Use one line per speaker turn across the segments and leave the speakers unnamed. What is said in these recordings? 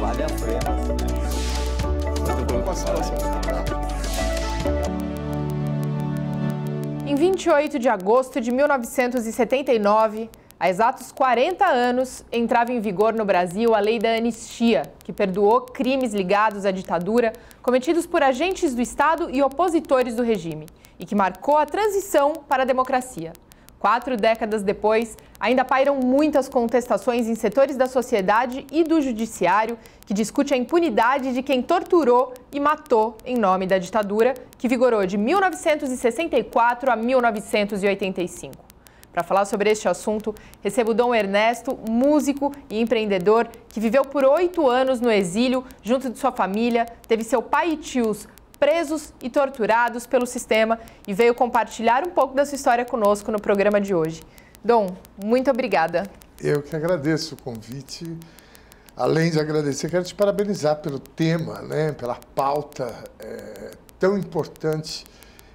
vale a pena. Muito bom.
Em 28 de agosto de 1979, há exatos 40 anos, entrava em vigor no Brasil a Lei da Anistia, que perdoou crimes ligados à ditadura cometidos por agentes do Estado e opositores do regime, e que marcou a transição para a democracia. 4 décadas depois, ainda pairam muitas contestações em setores da sociedade e do judiciário que discute a impunidade de quem torturou e matou em nome da ditadura, que vigorou de 1964 a 1985. Para falar sobre este assunto, recebo Dom Ernesto, músico e empreendedor que viveu por 8 anos no exílio junto de sua família, teve seu pai e tios presos e torturados pelo sistema e veio compartilhar um pouco da sua história conosco no programa de hoje. Dom, muito obrigada.
Eu que agradeço o convite. Além de agradecer, quero te parabenizar pelo tema, né, pela pauta tão importante.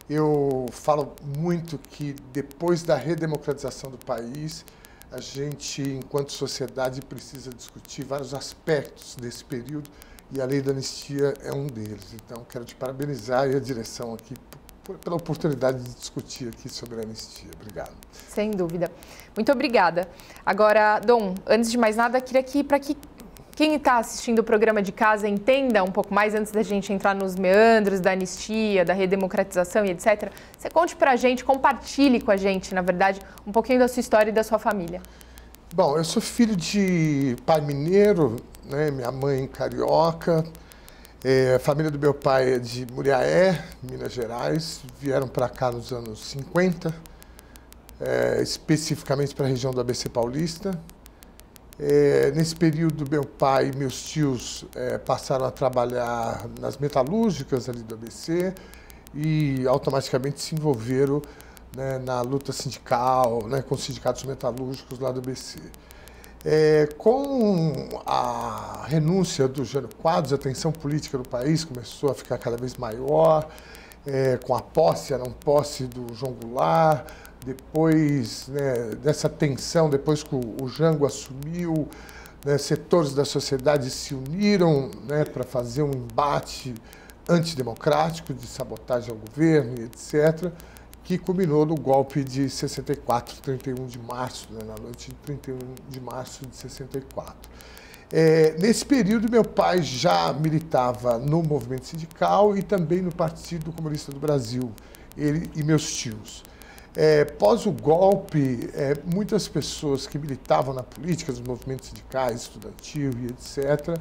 Eu falo muito que depois da redemocratização do país, a gente, enquanto sociedade, precisa discutir vários aspectos desse período e a Lei da Anistia é um deles. Então, quero te parabenizar e a direção aqui pela oportunidade de discutir aqui sobre a anistia. Obrigado.
Sem dúvida. Muito obrigada. Agora, Dom, antes de mais nada, queria que, para que quem está assistindo o programa de casa entenda um pouco mais, antes da gente entrar nos meandros da anistia, da redemocratização e etc., você conte para a gente, compartilhe com a gente, na verdade, um pouquinho da sua história e da sua família.
Bom, eu sou filho de pai mineiro, né, minha mãe carioca, a família do meu pai é de Muriaé, Minas Gerais, vieram para cá nos anos 50, especificamente para a região do ABC Paulista. Nesse período, meu pai e meus tios passaram a trabalhar nas metalúrgicas ali do ABC e automaticamente se envolveram, né, na luta sindical, né, com os sindicatos metalúrgicos lá do ABC. Com a renúncia do Jânio Quadros, a tensão política no país começou a ficar cada vez maior, com a posse, a não posse do João Goulart. Depois, né, dessa tensão, depois que o Jango assumiu, né, setores da sociedade se uniram, né, para fazer um embate antidemocrático, de sabotagem ao governo, etc., que culminou no golpe de 64, 31 de março, né, na noite de 31 de março de 64. Nesse período, meu pai já militava no movimento sindical e também no Partido Comunista do Brasil, ele e meus tios. Pós o golpe, muitas pessoas que militavam na política, nos movimentos sindicais, estudantil e etc.,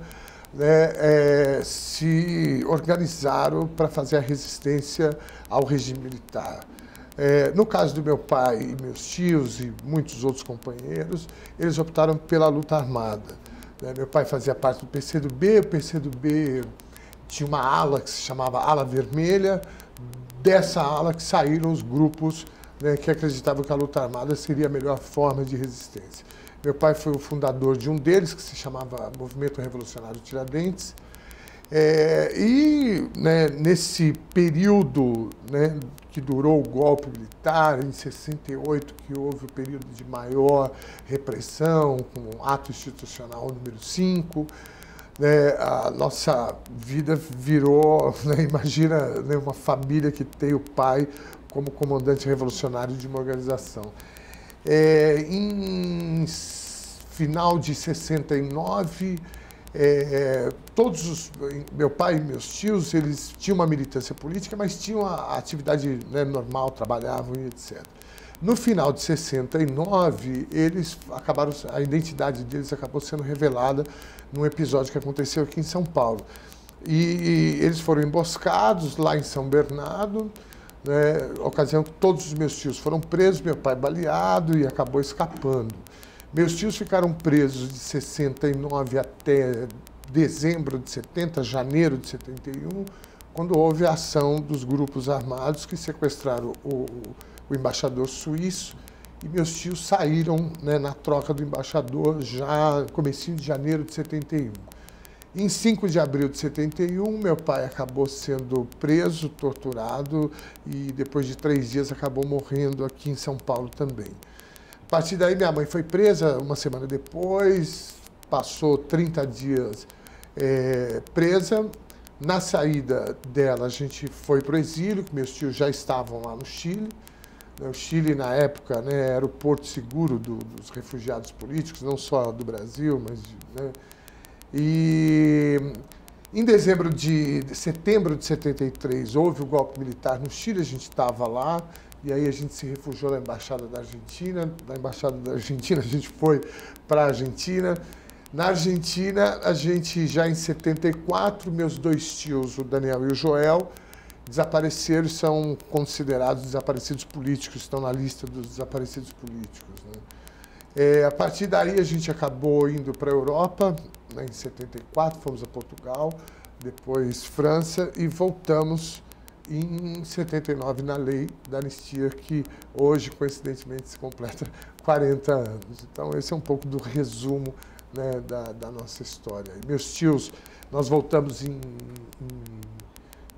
né, se organizaram para fazer a resistência ao regime militar. No caso do meu pai e meus tios e muitos outros companheiros, eles optaram pela luta armada. Meu pai fazia parte do PCdoB, o PCdoB tinha uma ala que se chamava Ala Vermelha, dessa ala que saíram os grupos, né, que acreditavam que a luta armada seria a melhor forma de resistência. Meu pai foi o fundador de um deles, que se chamava Movimento Revolucionário Tiradentes, né, nesse período, né, que durou o golpe militar, em 68, que houve o período de maior repressão, com o ato institucional número 5, né, a nossa vida virou, né, imagina, né, uma família que tem o pai como comandante revolucionário de uma organização. Em final de 69, meu pai e meus tios, eles tinham uma militância política, mas tinham a atividade, né, normal, trabalhavam e etc. No final de 69, eles acabaram, a identidade deles acabou sendo revelada num episódio que aconteceu aqui em São Paulo. E eles foram emboscados lá em São Bernardo, né, ocasião que todos os meus tios foram presos, meu pai baleado e acabou escapando. Meus tios ficaram presos de 69 até dezembro de 70, janeiro de 71, quando houve a ação dos grupos armados que sequestraram o embaixador suíço, e meus tios saíram, né, na troca do embaixador já comecinho de janeiro de 71. Em 5 de abril de 71, meu pai acabou sendo preso, torturado e depois de 3 dias acabou morrendo aqui em São Paulo também. A partir daí minha mãe foi presa uma semana depois, passou 30 dias presa. Na saída dela, a gente foi para o exílio, que meus tios já estavam lá no Chile. O Chile, na época, né, era o porto seguro dos refugiados políticos, não só do Brasil, mas... né, e em setembro de 73, houve o golpe militar no Chile, a gente estava lá, e aí a gente se refugiou na Embaixada da Argentina. Da Embaixada da Argentina, a gente foi para a Argentina. Na Argentina, a gente já em 74, meus dois tios, o Daniel e o Joel, desapareceram, são considerados desaparecidos políticos, estão na lista dos desaparecidos políticos, né? A partir daí, a gente acabou indo para a Europa, né, em 74, fomos a Portugal, depois França, e voltamos em 79 na lei da anistia, que hoje, coincidentemente, se completa 40 anos. Então, esse é um pouco do resumo, né, da nossa história. E meus tios, nós voltamos em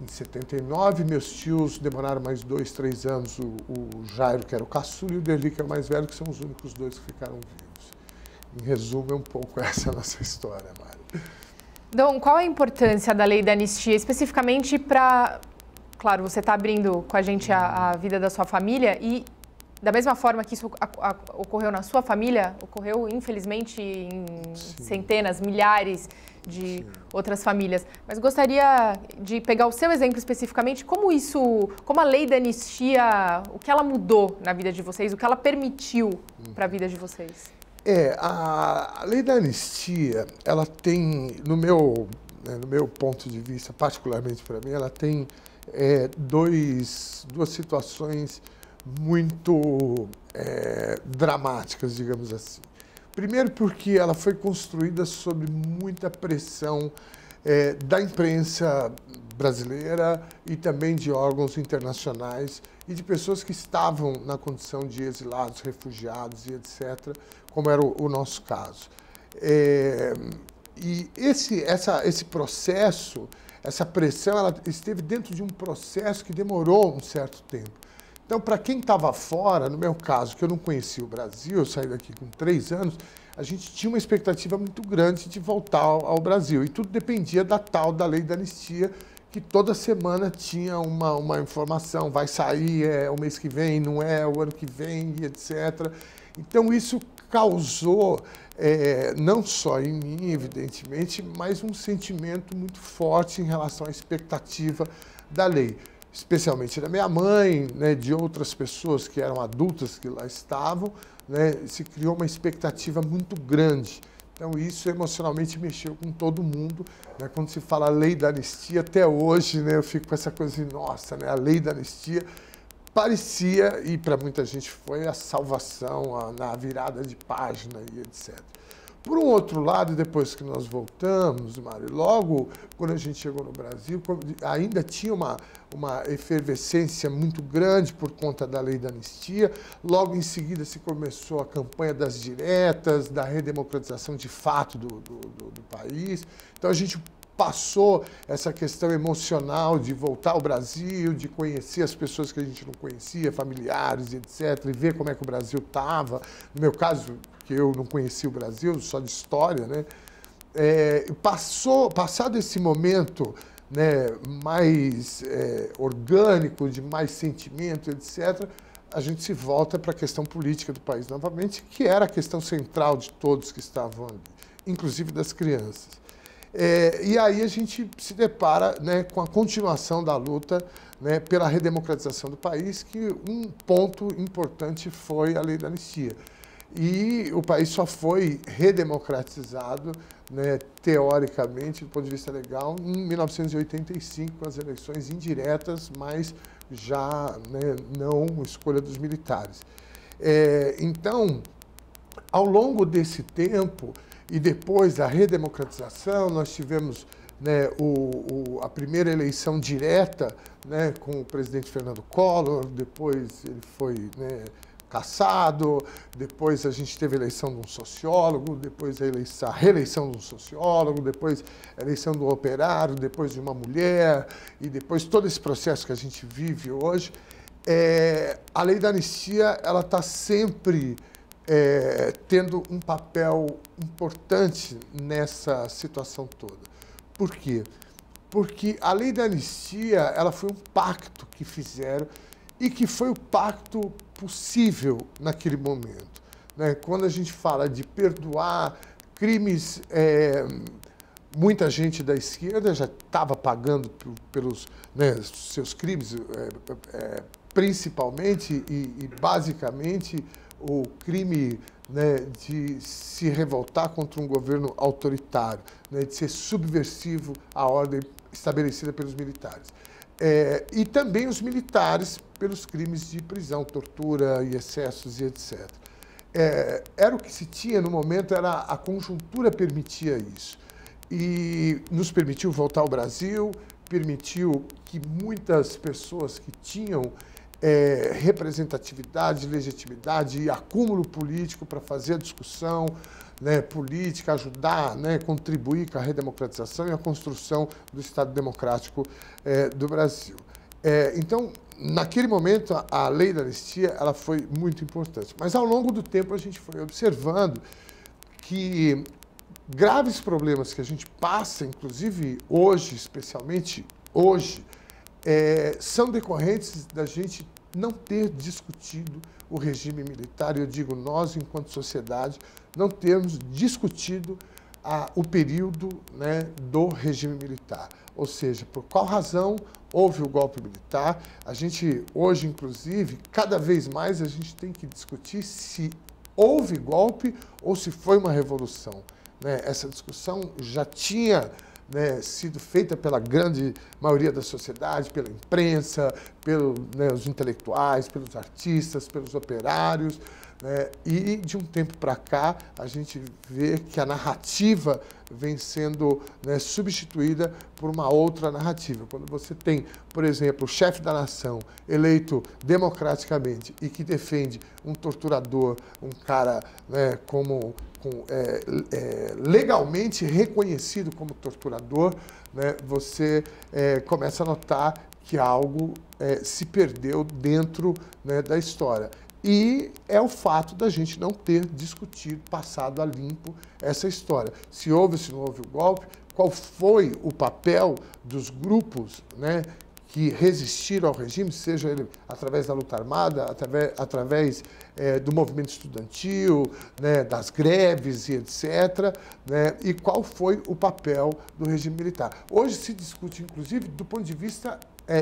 79, meus tios demoraram mais 2, 3 anos, o Jairo, que era o caçula, e o Derli, que é o mais velho, que são os únicos dois que ficaram vivos. Em resumo, é um pouco essa a nossa história, Mari.
Dom, qual a importância da lei da anistia, especificamente para... Claro, você está abrindo com a gente a vida da sua família e, da mesma forma que isso ocorreu na sua família, ocorreu, infelizmente, em centenas, milhares de outras famílias. Mas gostaria de pegar o seu exemplo especificamente, como a lei da anistia, o que ela mudou na vida de vocês, o que ela permitiu para a vida de vocês?
A lei da anistia, ela tem, no meu ponto de vista, particularmente para mim, ela tem duas situações muito dramáticas, digamos assim. Primeiro porque ela foi construída sob muita pressão da imprensa brasileira e também de órgãos internacionais e de pessoas que estavam na condição de exilados, refugiados e etc., como era o nosso caso. E esse processo, essa pressão, ela esteve dentro de um processo que demorou um certo tempo. Então, para quem estava fora, no meu caso, que eu não conhecia o Brasil, eu saí daqui com 3 anos, a gente tinha uma expectativa muito grande de voltar ao Brasil. E tudo dependia da tal da lei da anistia, que toda semana tinha uma informação, vai sair o mês que vem, não é o ano que vem, e etc. Então, isso causou, não só em mim, evidentemente, mas um sentimento muito forte em relação à expectativa da lei. Especialmente da minha mãe, né, de outras pessoas que eram adultas que lá estavam, né, se criou uma expectativa muito grande. Então, isso emocionalmente mexeu com todo mundo, né? Quando se fala lei da anistia, até hoje, né, eu fico com essa coisa de, nossa, né, a lei da anistia parecia, e para muita gente foi, a salvação, na virada de página e etc. Por um outro lado, depois que nós voltamos, Mário, logo quando a gente chegou no Brasil, ainda tinha uma efervescência muito grande por conta da lei da anistia. Logo em seguida se começou a campanha das diretas, da redemocratização de fato do país. Então a gente passou essa questão emocional de voltar ao Brasil, de conhecer as pessoas que a gente não conhecia, familiares, etc., e ver como é que o Brasil estava. No meu caso, que eu não conhecia o Brasil, só de história, né? Passado esse momento, né, mais orgânico, de mais sentimento, etc., a gente se volta para a questão política do país novamente, que era a questão central de todos que estavam ali, inclusive das crianças. E aí a gente se depara, né, com a continuação da luta, né, pela redemocratização do país, que um ponto importante foi a lei da anistia. E o país só foi redemocratizado, né, teoricamente, do ponto de vista legal, em 1985, com as eleições indiretas, mas já, né, não escolha dos militares. Então, ao longo desse tempo, e depois da redemocratização, nós tivemos, né, a primeira eleição direta, né, com o presidente Fernando Collor, depois ele foi, né, cassado, depois a gente teve a eleição de um sociólogo, depois a reeleição de um sociólogo, depois a eleição do operário, depois de uma mulher, e depois todo esse processo que a gente vive hoje. A lei da anistia, ela está sempre tendo um papel importante nessa situação toda. Por quê? Porque a lei da anistia, ela foi um pacto que fizeram e que foi o pacto possível naquele momento, né? Quando a gente fala de perdoar crimes, muita gente da esquerda já estava pagando pelos, né, seus crimes, principalmente e basicamente o crime, né, de se revoltar contra um governo autoritário, né, de ser subversivo à ordem estabelecida pelos militares. E também os militares pelos crimes de prisão, tortura e excessos e etc. Era o que se tinha no momento, a conjuntura permitia isso. E nos permitiu voltar ao Brasil, permitiu que muitas pessoas que tinham representatividade, legitimidade e acúmulo político para fazer a discussão, né, política, ajudar, né, contribuir com a redemocratização e a construção do Estado democrático do Brasil. Então, naquele momento, a lei da anistia ela foi muito importante. Mas, ao longo do tempo, a gente foi observando que graves problemas que a gente passa, inclusive hoje, especialmente hoje, são decorrentes da gente não ter discutido o regime militar. Eu digo nós, enquanto sociedade, não termos discutido o período, né, do regime militar. Ou seja, por qual razão houve o golpe militar. A gente, hoje, inclusive, cada vez mais a gente tem que discutir se houve golpe ou se foi uma revolução. Né? Essa discussão já tinha, né, sido feita pela grande maioria da sociedade, pela imprensa, pelos, né, os intelectuais, pelos artistas, pelos operários, né? E de um tempo para cá a gente vê que a narrativa vem sendo, né, substituída por uma outra narrativa. Quando você tem, por exemplo, o chefe da nação eleito democraticamente e que defende um torturador, um cara, né, legalmente reconhecido como torturador, né, você começa a notar que algo se perdeu dentro, né, da história. E é o fato da gente não ter discutido, passado a limpo essa história. Se houve ou se não houve o golpe, qual foi o papel dos grupos, né, que resistiram ao regime, seja ele através da luta armada, através do movimento estudantil, né, das greves e etc., né, e qual foi o papel do regime militar. Hoje se discute, inclusive, do ponto de vista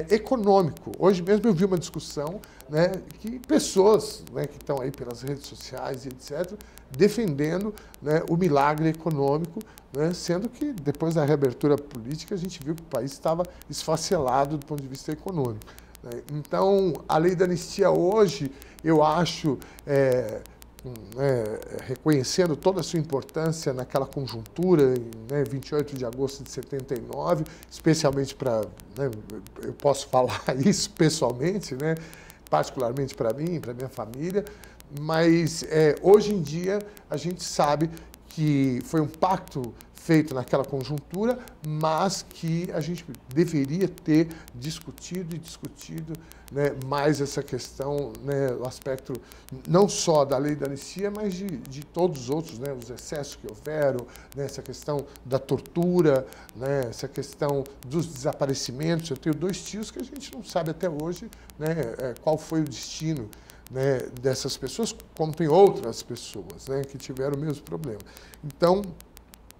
econômico. Hoje mesmo eu vi uma discussão, né, que pessoas, né, que estão aí pelas redes sociais e etc., defendendo, né, o milagre econômico, né, sendo que depois da reabertura política a gente viu que o país estava esfacelado do ponto de vista econômico. Né? Então, a lei da anistia hoje, eu acho, reconhecendo toda a sua importância naquela conjuntura, né, 28 de agosto de 79, especialmente para, né, eu posso falar isso pessoalmente, né, particularmente para mim, para minha família, mas hoje em dia a gente sabe que foi um pacto feito naquela conjuntura, mas que a gente deveria ter discutido, né, mais essa questão, né, o aspecto não só da lei da anistia, mas de todos os outros, né, os excessos que houveram, né, essa questão da tortura, né, essa questão dos desaparecimentos. Eu tenho 2 tios que a gente não sabe até hoje, né, qual foi o destino, né, dessas pessoas, como tem outras pessoas, né, que tiveram o mesmo problema. Então,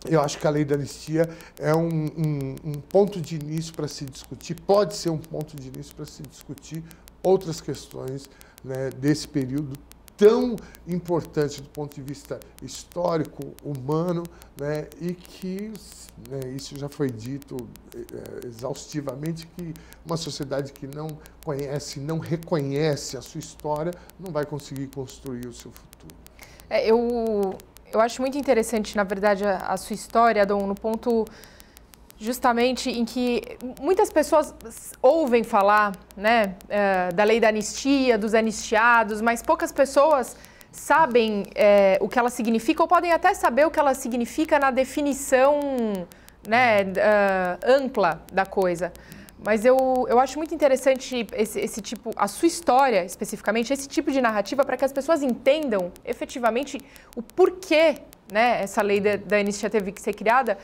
eu acho que a lei da anistia é um ponto de início para se discutir, pode ser um ponto de início para se discutir outras questões, né, desse período tão importante do ponto de vista histórico, humano, né, e que, né, isso já foi dito exaustivamente, que uma sociedade que não conhece, não reconhece a sua história, não vai conseguir construir o seu futuro.
Eu acho muito interessante, na verdade, a sua história, Dom, no ponto justamente em que muitas pessoas ouvem falar, né, da lei da anistia, dos anistiados, mas poucas pessoas sabem o que ela significa, ou podem até saber o que ela significa na definição, né, ampla da coisa. Mas eu acho muito interessante esse tipo, a sua história especificamente, esse tipo de narrativa, para que as pessoas entendam efetivamente o porquê né? Essa lei da anistia teve que ser criada.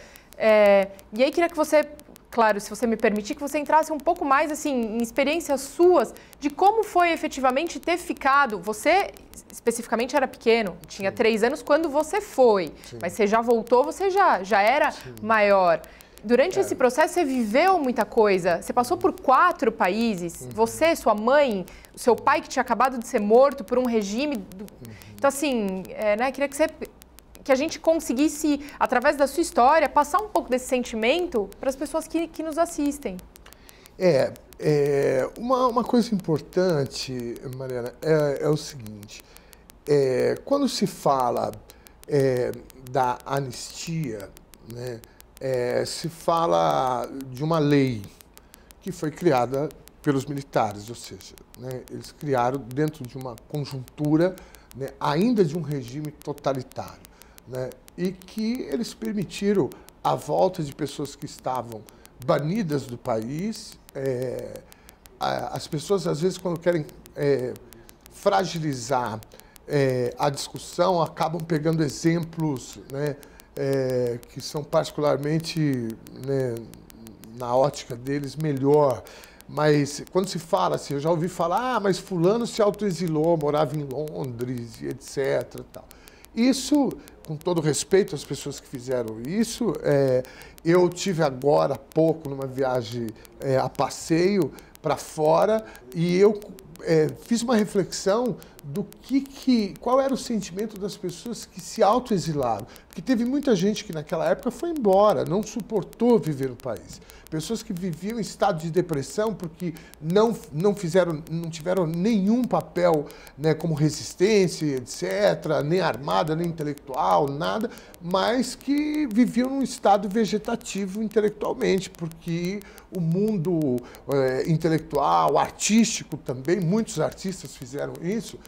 E aí queria que você, claro, se você me permitir, que você entrasse um pouco mais assim, em experiências suas de como foi efetivamente ter ficado. Você, especificamente, era pequeno, tinha 3 anos quando você foi, mas você já voltou, você já era maior. Durante esse processo, você viveu muita coisa. Você passou por 4 países. Você, sua mãe, seu pai que tinha acabado de ser morto por um regime. Então, assim, né, queria que a gente conseguisse, através da sua história, passar um pouco desse sentimento para as pessoas que nos assistem.
Uma coisa importante, Mariana, é o seguinte. Quando se fala da anistia, né, se fala de uma lei que foi criada pelos militares, ou seja, né, eles criaram dentro de uma conjuntura, né, ainda de um regime totalitário, né, e que eles permitiram a volta de pessoas que estavam banidas do país. As pessoas, às vezes, quando querem fragilizar a discussão, acabam pegando exemplos, né, que são particularmente, né, na ótica deles, melhor. Mas quando se fala assim, eu já ouvi falar, mas fulano se autoexilou, morava em Londres, e etc. Tal. Isso, com todo respeito às pessoas que fizeram isso, eu tive agora há pouco, numa viagem a passeio para fora, e eu fiz uma reflexão do qual era o sentimento das pessoas que se autoexilaram. Porque teve muita gente que naquela época foi embora, não suportou viver no país. Pessoas que viviam em estado de depressão porque não tiveram nenhum papel, né, como resistência, etc., nem armada, nem intelectual, nada, mas que viviam num estado vegetativo intelectualmente, porque o mundo intelectual, artístico também, muitos artistas fizeram isso,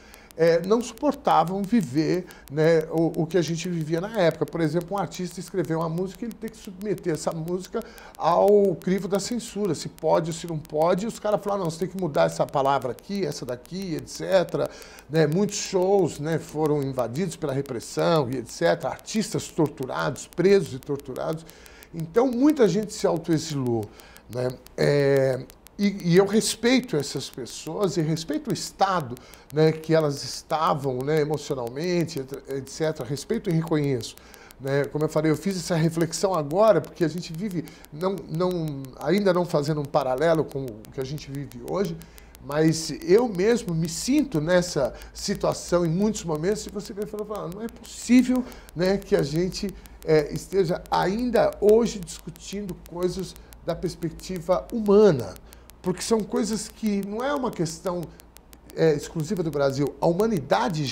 não suportavam viver, né, o que a gente vivia na época. Por exemplo, um artista escreveu uma música e ele tem que submeter essa música ao crivo da censura, se pode ou se não pode, e os caras falaram, não, você tem que mudar essa palavra aqui, essa daqui, etc. Né, muitos shows, né, foram invadidos pela repressão e etc. Artistas torturados, presos e torturados. Então, muita gente se autoexilou, né? E eu respeito essas pessoas e respeito o estado, né, que elas estavam, né, emocionalmente, etc. Respeito e reconheço. Né? Como eu falei, eu fiz essa reflexão agora, porque a gente vive, ainda não fazendo um paralelo com o que a gente vive hoje, mas eu mesmo me sinto nessa situação em muitos momentos, e você vai falar, não é possível, né, que a gente esteja ainda hoje discutindo coisas da perspectiva humana. Porque são coisas que não é uma questão exclusiva do Brasil. A humanidade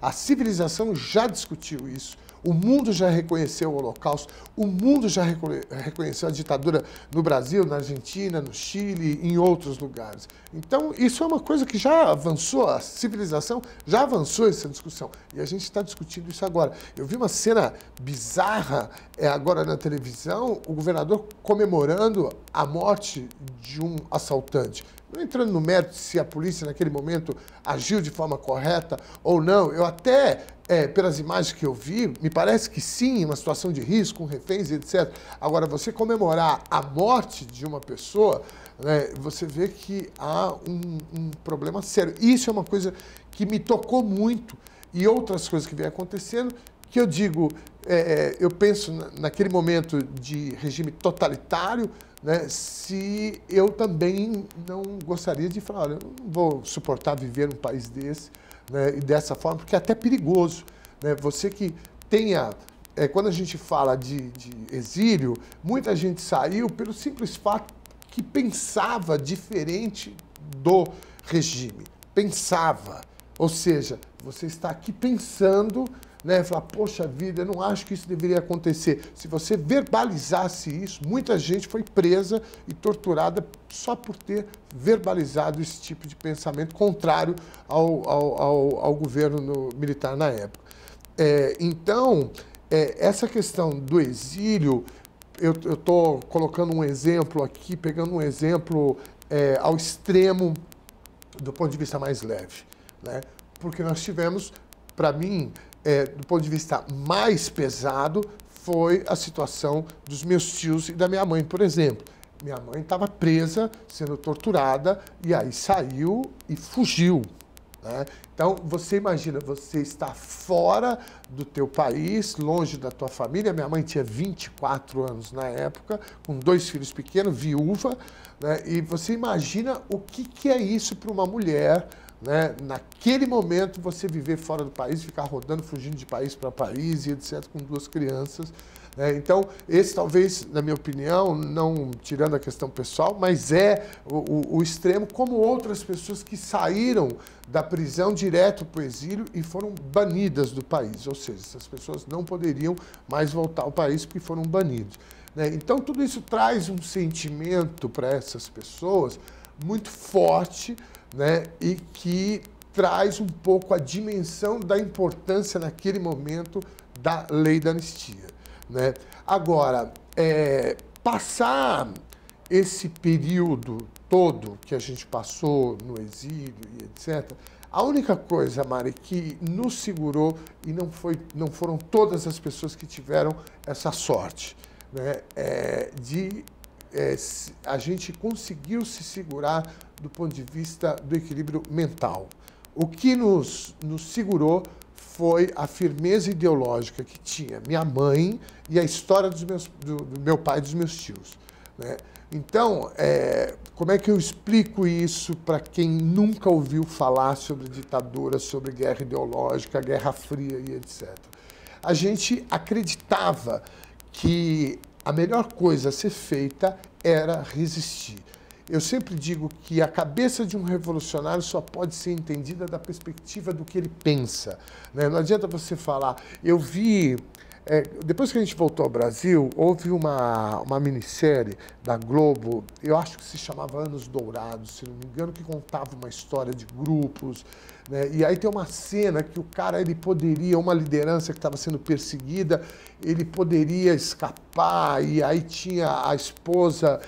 a civilização já discutiu isso. O mundo já reconheceu o Holocausto, o mundo já reconheceu a ditadura no Brasil, na Argentina, no Chile, em outros lugares. Então, isso é uma coisa que já avançou, a civilização já avançou essa discussão. E a gente está discutindo isso agora. Eu vi uma cena bizarra agora na televisão, o governador comemorando a morte de um assaltante. Não entrando no mérito se a polícia naquele momento agiu de forma correta ou não, eu até, pelas imagens que eu vi, me parece que sim, uma situação de risco, com reféns e etc. Agora, você comemorar a morte de uma pessoa, né, você vê que há um problema sério. Isso é uma coisa que me tocou muito, e outras coisas que vem acontecendo, que eu digo, eu penso naquele momento de regime totalitário, né, se eu também não gostaria de falar, olha, eu não vou suportar viver num país desse, né, e dessa forma, porque é até perigoso. Né, você que tenha... quando a gente fala de exílio, muita gente saiu pelo simples fato que pensava diferente do regime. Pensava. Ou seja, você está aqui pensando... Né, falar, poxa vida, eu não acho que isso deveria acontecer. Se você verbalizasse isso, muita gente foi presa e torturada só por ter verbalizado esse tipo de pensamento contrário ao governo militar na época. Então, essa questão do exílio, eu estou colocando um exemplo aqui, pegando um exemplo ao extremo do ponto de vista mais leve, né? Porque nós tivemos, para mim, do ponto de vista mais pesado, foi a situação dos meus tios e da minha mãe, por exemplo. Minha mãe estava presa, sendo torturada, e aí saiu e fugiu, né? Então, você imagina, você está fora do teu país, longe da tua família. Minha mãe tinha 24 anos na época, com 2 filhos pequenos, viúva, né? E você imagina o que é isso para uma mulher, né? Naquele momento, você viver fora do país, ficar rodando, fugindo de país para país e etc., com 2 crianças. Então, esse talvez, na minha opinião, não tirando a questão pessoal, mas é o extremo, como outras pessoas que saíram da prisão direto para o exílio e foram banidas do país. Ou seja, essas pessoas não poderiam mais voltar ao país porque foram banidos. Então, tudo isso traz um sentimento para essas pessoas muito forte, né? E que traz um pouco a dimensão da importância naquele momento da lei da anistia, né? Agora, passar esse período todo que a gente passou no exílio e etc., a única coisa, Mari, que nos segurou, e não foram todas as pessoas que tiveram essa sorte, né? A gente conseguiu se segurar do ponto de vista do equilíbrio mental. O que nos segurou foi a firmeza ideológica que tinha minha mãe e a história do meu pai e dos meus tios, né? Então, como é que eu explico isso para quem nunca ouviu falar sobre ditadura, sobre guerra ideológica, Guerra Fria e etc.? A gente acreditava que a melhor coisa a ser feita era resistir. Eu sempre digo que a cabeça de um revolucionário só pode ser entendida da perspectiva do que ele pensa, né? Não adianta você falar... Eu vi... depois que a gente voltou ao Brasil, houve uma minissérie da Globo, eu acho que se chamava Anos Dourados, se não me engano, que contava uma história de grupos, né? E aí tem uma cena que o cara, ele poderia, uma liderança que estava sendo perseguida, ele poderia escapar, e aí tinha a esposa,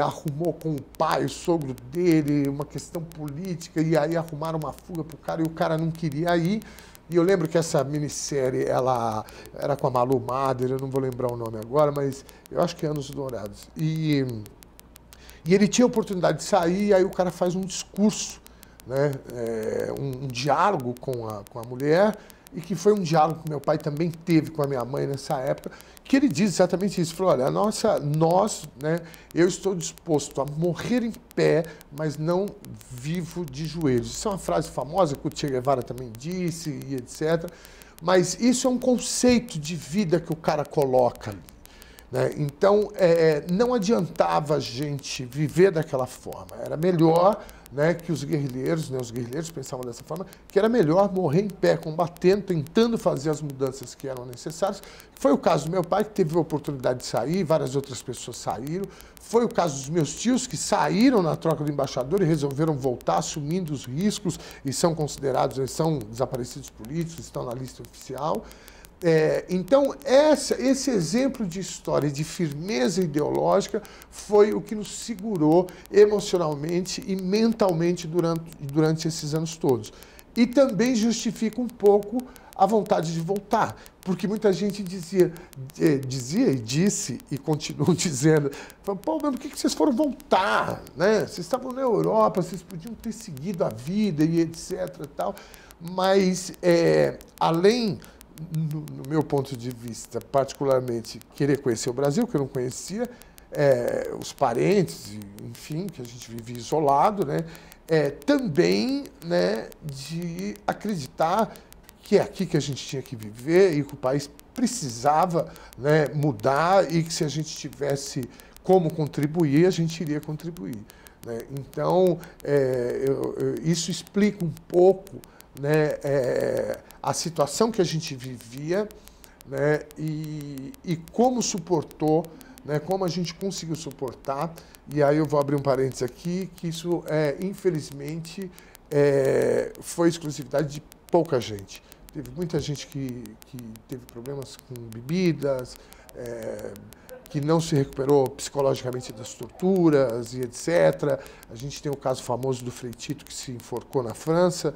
arrumou com o pai, o sogro dele, uma questão política, e aí arrumaram uma fuga para o cara, e o cara não queria ir. E eu lembro que essa minissérie, ela era com a Malu Mader, eu não vou lembrar o nome agora, mas eu acho que é Anos Dourados. E ele tinha a oportunidade de sair, e aí o cara faz um discurso, né? Um diálogo com a mulher, e que foi um diálogo que meu pai também teve com a minha mãe nessa época, que ele diz exatamente isso. Falou, olha, né, eu estou disposto a morrer em pé, mas não vivo de joelhos. Isso é uma frase famosa que o Che Guevara também disse, e etc. Mas isso é um conceito de vida que o cara coloca ali, né? Então, não adiantava a gente viver daquela forma. Era melhor, né, que os guerrilheiros pensavam dessa forma, que era melhor morrer em pé, combatendo, tentando fazer as mudanças que eram necessárias. Foi o caso do meu pai, que teve a oportunidade de sair, várias outras pessoas saíram. Foi o caso dos meus tios, que saíram na troca do embaixador e resolveram voltar, assumindo os riscos, e são considerados, eles são desaparecidos políticos, estão na lista oficial. Então, esse exemplo de história de firmeza ideológica foi o que nos segurou emocionalmente e mentalmente durante esses anos todos. E também justifica um pouco a vontade de voltar, porque muita gente dizia e disse, e continuam dizendo, pô, mas por que vocês foram voltar, né? Vocês estavam na Europa, vocês podiam ter seguido a vida e etc. E tal. Mas, além... No meu ponto de vista, particularmente, querer conhecer o Brasil, que eu não conhecia, os parentes, enfim, que a gente vivia isolado, né? Também, né, de acreditar que é aqui que a gente tinha que viver e que o país precisava, né, mudar, e que se a gente tivesse como contribuir, a gente iria contribuir, né? Então, isso explica um pouco, né, a situação que a gente vivia, né, e como suportou, né, como a gente conseguiu suportar. E aí eu vou abrir um parênteses aqui, que isso, infelizmente, foi exclusividade de pouca gente. Teve muita gente que teve problemas com bebidas, que não se recuperou psicologicamente das torturas e etc. A gente tem o caso famoso do Frei Tito, que se enforcou na França.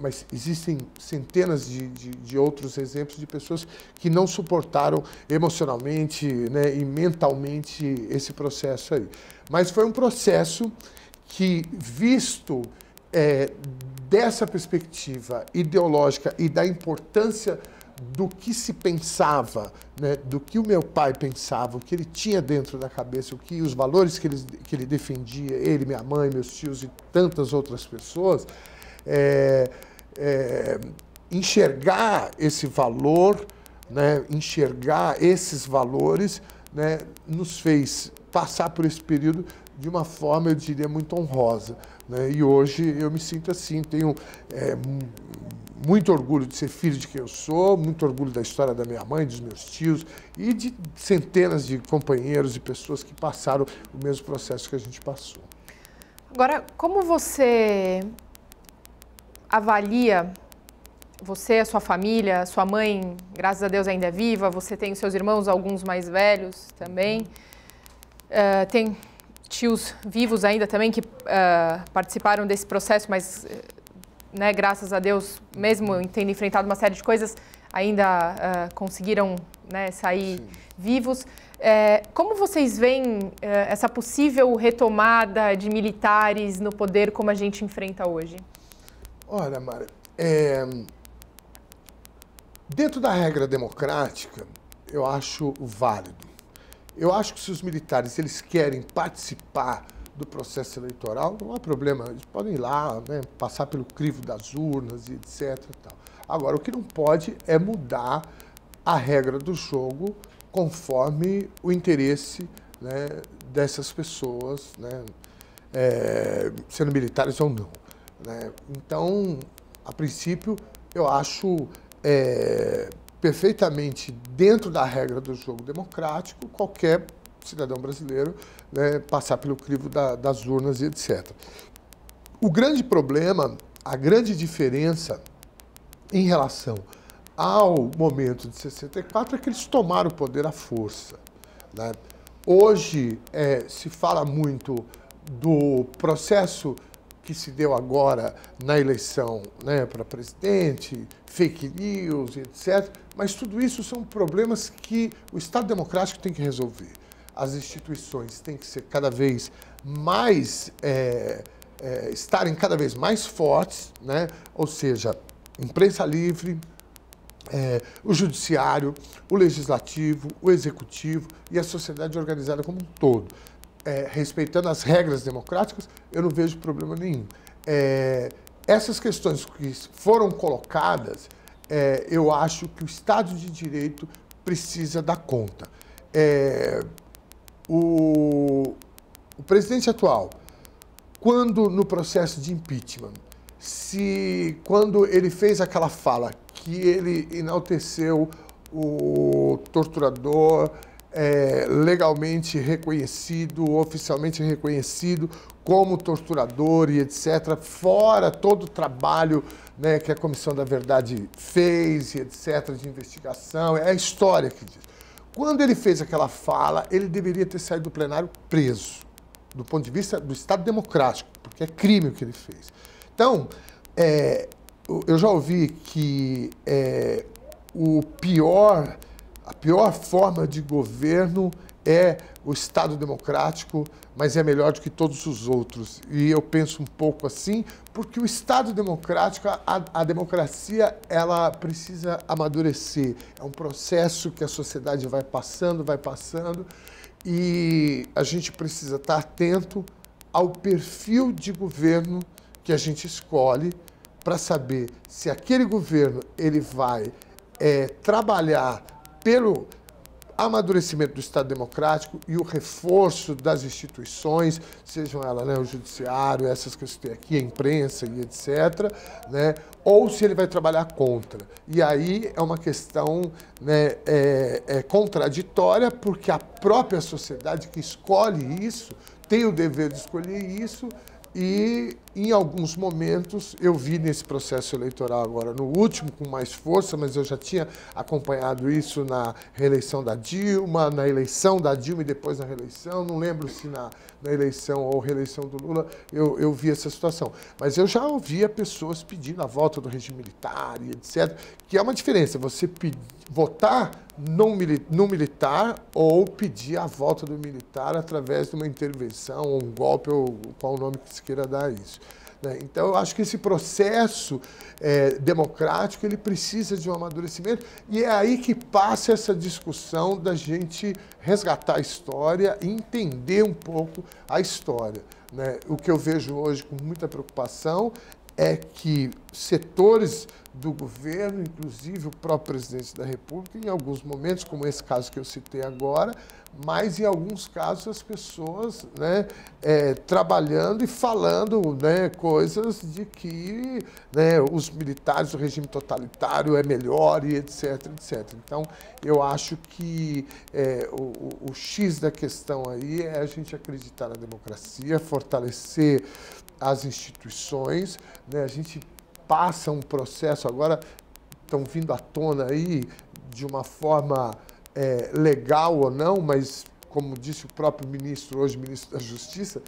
mas existem centenas de outros exemplos de pessoas que não suportaram emocionalmente, né, e mentalmente esse processo aí. Mas foi um processo que, visto dessa perspectiva ideológica e da importância do que se pensava, né, do que o meu pai pensava, o que ele tinha dentro da cabeça, os valores que ele defendia, ele, minha mãe, meus tios e tantas outras pessoas, enxergar esse valor, né, enxergar esses valores, né, nos fez passar por esse período de uma forma, eu diria, muito honrosa, né? E hoje eu me sinto assim, tenho muito orgulho de ser filho de quem eu sou, muito orgulho da história da minha mãe, dos meus tios e de centenas de companheiros e pessoas que passaram o mesmo processo que a gente passou.
Agora, como você avalia, você, a sua família, sua mãe, graças a Deus, ainda é viva, você tem os seus irmãos, alguns mais velhos também, tem tios vivos ainda também que participaram desse processo, mas, né, graças a Deus, mesmo tendo enfrentado uma série de coisas, ainda conseguiram, né, sair vivos. Como vocês veem essa possível retomada de militares no poder como a gente enfrenta hoje?
Olha, Mara, dentro da regra democrática, eu acho válido. Eu acho que se os militares eles querem participar do processo eleitoral, não há problema, eles podem ir lá, né, passar pelo crivo das urnas e etc. E tal. Agora, o que não pode é mudar a regra do jogo conforme o interesse, né, dessas pessoas, né, sendo militares ou não. Né? Então, a princípio, eu acho perfeitamente dentro da regra do jogo democrático qualquer cidadão brasileiro, né, passar pelo crivo das urnas e etc. O grande problema, a grande diferença em relação ao momento de 64 é que eles tomaram o poder à força. Né? Hoje se fala muito do processo que se deu agora na eleição, né, para presidente, fake news, etc. Mas tudo isso são problemas que o Estado democrático tem que resolver. As instituições têm que ser cada vez mais, estarem cada vez mais fortes, né? Ou seja, imprensa livre, o judiciário, o legislativo, o executivo e a sociedade organizada como um todo. Respeitando as regras democráticas, eu não vejo problema nenhum. Essas questões que foram colocadas, eu acho que o Estado de Direito precisa dar conta. O presidente atual, quando no processo de impeachment, quando ele fez aquela fala que ele enalteceu o torturador, legalmente reconhecido, oficialmente reconhecido como torturador e etc., fora todo o trabalho, né, que a Comissão da Verdade fez e etc., de investigação, é a história que diz. Quando ele fez aquela fala, ele deveria ter saído do plenário preso, do ponto de vista do Estado democrático, porque é crime o que ele fez. Então, eu já ouvi que a pior forma de governo é o Estado democrático, mas é melhor do que todos os outros. E eu penso um pouco assim, porque o Estado democrático, a democracia, ela precisa amadurecer. É um processo que a sociedade vai passando, e a gente precisa estar atento ao perfil de governo que a gente escolhe para saber se aquele governo ele vai trabalhar pelo amadurecimento do Estado democrático e o reforço das instituições, sejam elas, né, o judiciário, essas que eu citei aqui, a imprensa e etc., né, ou se ele vai trabalhar contra. E aí é uma questão, né, contraditória, porque a própria sociedade que escolhe isso tem o dever de escolher isso e em alguns momentos, eu vi nesse processo eleitoral agora, no último, com mais força, mas eu já tinha acompanhado isso na reeleição da Dilma, na eleição da Dilma e depois na reeleição, não lembro se na eleição ou reeleição do Lula, eu vi essa situação. Mas eu já ouvia pessoas pedindo a volta do regime militar e etc., que é uma diferença, você votar no militar ou pedir a volta do militar através de uma intervenção, ou um golpe, ou qual o nome que se queira dar a isso. Então, eu acho que esse processo democrático, ele precisa de um amadurecimento, e é aí que passa essa discussão da gente resgatar a história e entender um pouco a história. O que eu vejo hoje com muita preocupação é que setores do governo, inclusive o próprio presidente da República, em alguns momentos, como esse caso que eu citei agora, mas em alguns casos as pessoas trabalhando e falando coisas de que os militares do regime totalitário é melhor e etc, etc. Então, eu acho que o X da questão aí é a gente acreditar na democracia, fortalecer as instituições, a gente passa um processo, agora estão vindo à tona aí de uma forma legal ou não, mas como disse o próprio ministro, hoje ministro da Justiça,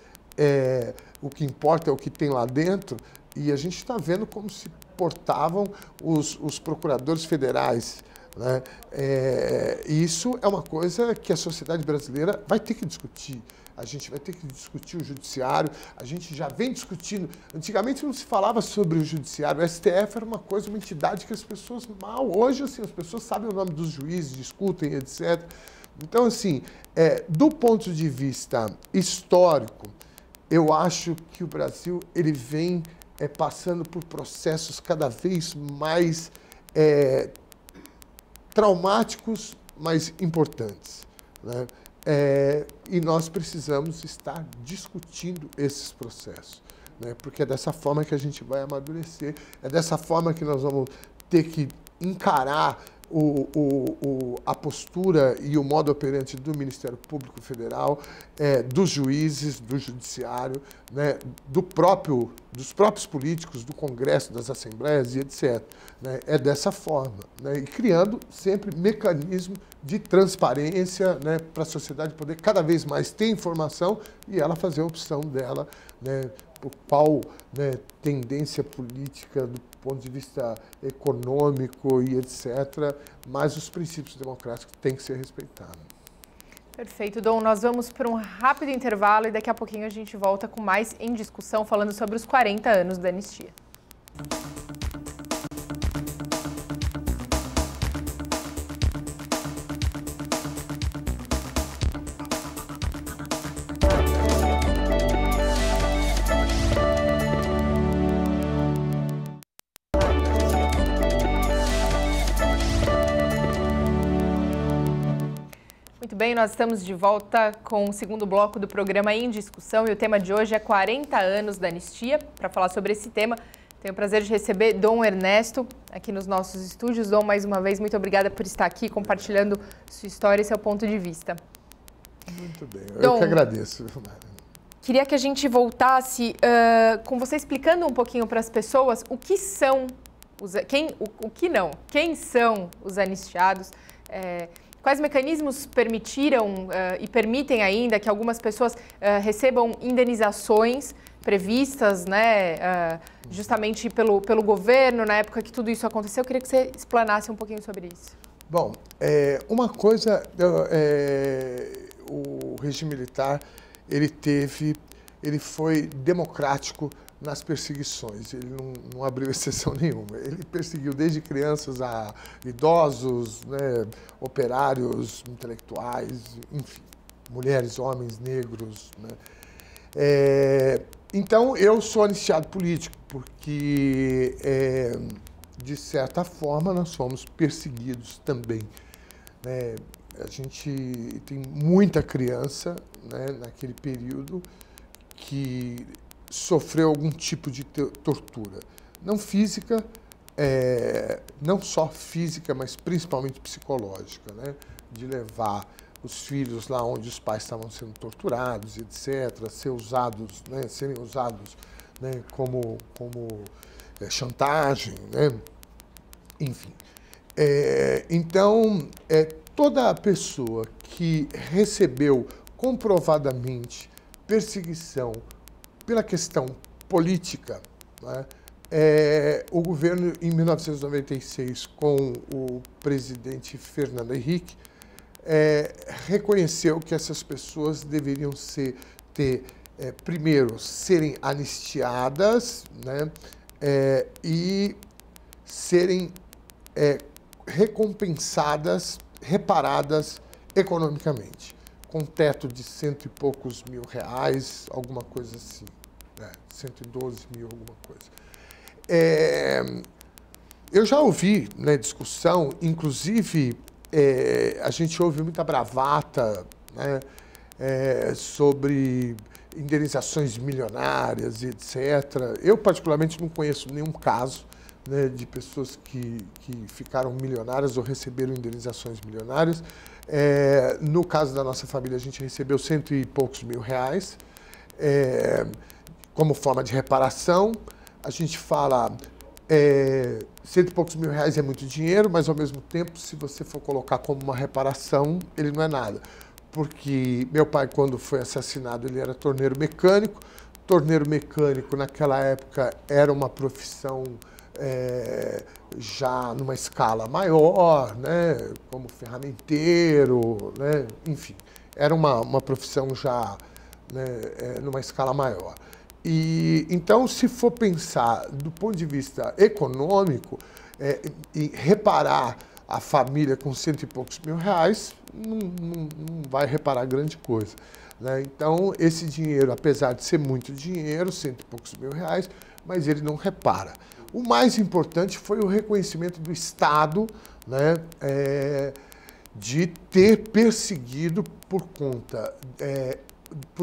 o que importa é o que tem lá dentro, e a gente está vendo como se portavam os procuradores federais. Isso é uma coisa que a sociedade brasileira vai ter que discutir. A gente vai ter que discutir o judiciário, a gente já vem discutindo. Antigamente não se falava sobre o judiciário, o STF era uma coisa, uma entidade que as pessoas mal, hoje assim, as pessoas sabem o nome dos juízes, discutem, etc. Então, assim, do ponto de vista histórico, eu acho que o Brasil ele vem passando por processos cada vez mais traumáticos, mas importantes, e nós precisamos estar discutindo esses processos, porque é dessa forma que a gente vai amadurecer, é dessa forma que nós vamos ter que encarar a postura e o modo operante do Ministério Público Federal, dos juízes, do Judiciário, dos próprios políticos, do Congresso, das Assembleias e etc. É dessa forma, e criando sempre mecanismo de transparência para a sociedade poder cada vez mais ter informação e ela fazer a opção dela, por qual tendência política, do ponto de vista econômico e etc., mas os princípios democráticos têm que ser respeitados.
Perfeito, Dom. Nós vamos para um rápido intervalo e daqui a pouquinho a gente volta com mais Em Discussão, falando sobre os 40 anos da anistia. Muito bem, nós estamos de volta com o segundo bloco do programa Em Discussão e o tema de hoje é 40 anos da anistia. Para falar sobre esse tema, tenho o prazer de receber Dom Ernesto aqui nos nossos estúdios. Dom, mais uma vez, muito obrigada por estar aqui compartilhando sua história e seu ponto de vista.
Muito bem,
Dom,
eu que agradeço.
Queria que a gente voltasse com você explicando um pouquinho para as pessoas o que são, quem são os anistiados, quais mecanismos permitiram e permitem ainda que algumas pessoas recebam indenizações previstas, justamente pelo governo, na época que tudo isso aconteceu? Eu queria que você explanasse um pouquinho sobre isso.
Bom, uma coisa, o regime militar, ele foi democrático nas perseguições, ele não abriu exceção nenhuma. Ele perseguiu desde crianças a idosos, operários, intelectuais, enfim, mulheres, homens, negros. Então, eu sou anistiado político, porque, de certa forma, nós fomos perseguidos também. A gente tem muita criança naquele período que sofreu algum tipo de tortura, não física, não só física, mas principalmente psicológica, de levar os filhos lá onde os pais estavam sendo torturados, etc., serem usados né, como chantagem, né? Enfim. Então, toda pessoa que recebeu comprovadamente perseguição pela questão política, né, o governo, em 1996, com o presidente Fernando Henrique, reconheceu que essas pessoas deveriam primeiro, serem anistiadas, né, e serem recompensadas, reparadas economicamente, com teto de R$100 e poucos mil, alguma coisa assim, 112 mil, alguma coisa. Eu já ouvi, né, discussão, inclusive a gente ouve muita bravata, né, sobre indenizações milionárias, etc. Eu, particularmente, não conheço nenhum caso, né, de pessoas que ficaram milionárias ou receberam indenizações milionárias. No caso da nossa família, a gente recebeu R$100 e poucos mil, como forma de reparação. A gente fala, R$100 e poucos mil é muito dinheiro, mas, ao mesmo tempo, se você for colocar como uma reparação, ele não é nada. Porque meu pai, quando foi assassinado, ele era torneiro mecânico. Torneiro mecânico, naquela época, era uma profissão já numa escala maior, né, como ferramenteiro, né, enfim, era uma profissão já, né, numa escala maior. E então, se for pensar do ponto de vista econômico, e reparar a família com R$100 e poucos mil, não vai reparar grande coisa, né? Então, esse dinheiro, apesar de ser muito dinheiro, R$100 e poucos mil, mas ele não repara. O mais importante foi o reconhecimento do Estado, né, de ter perseguido por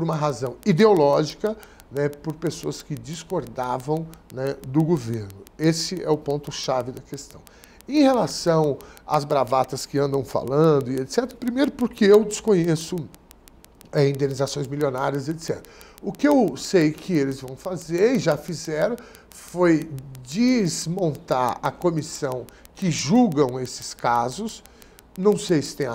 uma razão ideológica, né, por pessoas que discordavam, né, do governo. Esse é o ponto-chave da questão. Em relação às bravatas que andam falando, e etc., primeiro porque eu desconheço indenizações milionárias, etc. O que eu sei que eles vão fazer, e já fizeram, foi desmontar a comissão que julgam esses casos. Não sei se tem